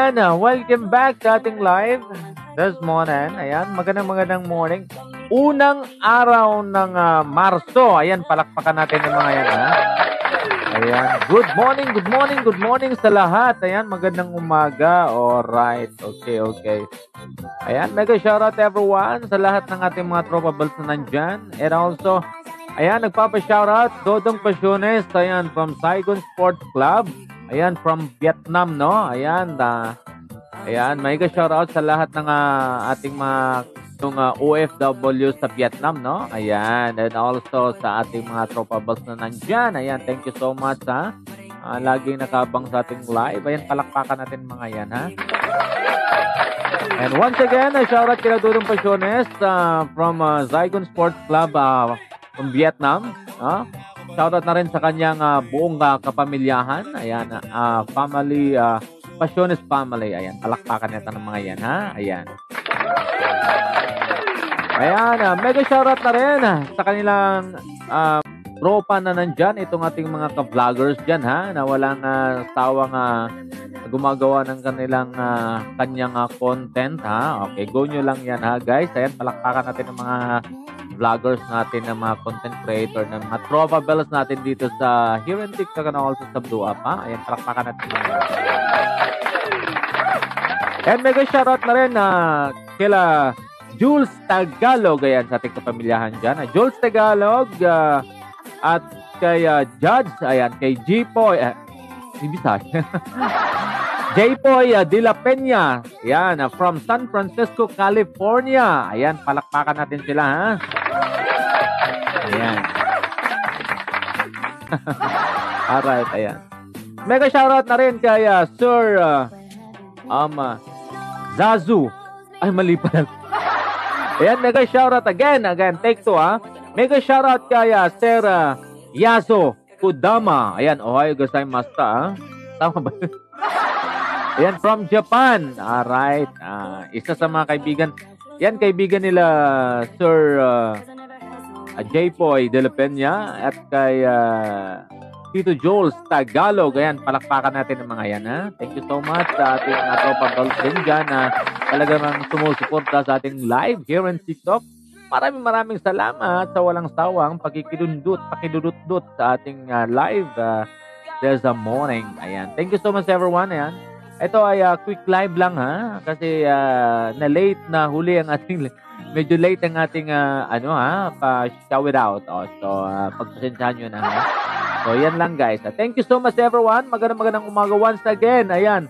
Ayan, welcome back sa ating live this morning. Ayan, magandang morning. Unang araw ng Marso. Ayan, palakpakan natin yung mga yan, ha? Ayan, good morning sa lahat. Ayan, magandang umaga. Alright, okay. Ayan, mega shoutout everyone sa lahat ng ating mga tropa balls na nandyan. And also, ayan, nagpapa-shoutout Dodong Pasiones. Ayan, from Saigon Sports Club. Ayan, from Vietnam, no? Ayan, ayan, mega shoutout sa lahat ng ating mga OFW sa Vietnam, no? Ayan, and also sa ating mga tropa balls na nandyan. Ayan, thank you so much, ha? Laging nakabang sa ating live. Ayan, palakpakan natin mga yan, ha? And once again, shoutout kila Dodong Pasiones from Saigon Sports Club from Vietnam. Shoutout na rin sa kanyang buong kapamilyahan. Ayan, family, Pasiones family. Ayan, palakpakan nito ng mga yan, ha? Ayan. Ayan, mega shoutout na rin sa kanilang tropa na nandyan. Itong ating mga ka-vloggers dyan, ha? Na walang tawang gumagawa ng kanyang content, ha? Okay, go nyo lang yan, ha, guys? Ayan, palakpakan natin ng mga vloggers natin, ng mga content creator, ng mga tropa bells natin dito sa here in TikTok and also sa Blue App, ha? Ayan, palakpakan natin. And mega shoutout na rin kila Jules Tagalog, ayan, sa ating kapamilyahan dyan. Jules Tagalog at kay Judge, ayan, kay J-Poy, J-Poy de la Peña, ayan, from San Francisco, California. Ayan, palakpakan natin sila, ha? Ayan. Alright, ayan. Mega shoutout na rin kay Sir Zazu. Ay, mali pala. Ayan, mega shoutout again, take two, ha? Mega shoutout kay Sir Yaso Kudama. Ayan, Ohio gozaimasu, ha? Tama ba? Ayan, from Japan. Alright. Isa sa mga kaibigan. Yan, kaibigan nila Sir J-Poy de la Peña at kay Tito Jules Tagalog. Ayan, palakpakan natin ng mga yan, ha? Thank you so much sa ating tropa girls din dyan na talagang sumusuporta sa ating live here in TikTok. Maraming salamat sa walang sawang pakidudut sa ating live there's a morning. Ayan. Thank you so much everyone. Ayan. Ito ay quick live lang, ha, kasi na-late na huli ang ating medyo late ang ating pa-shout out. So pagpasensyahan nyo na, ha. So yan lang, guys. Thank you so much everyone. Magandang umaga once again. Ayan.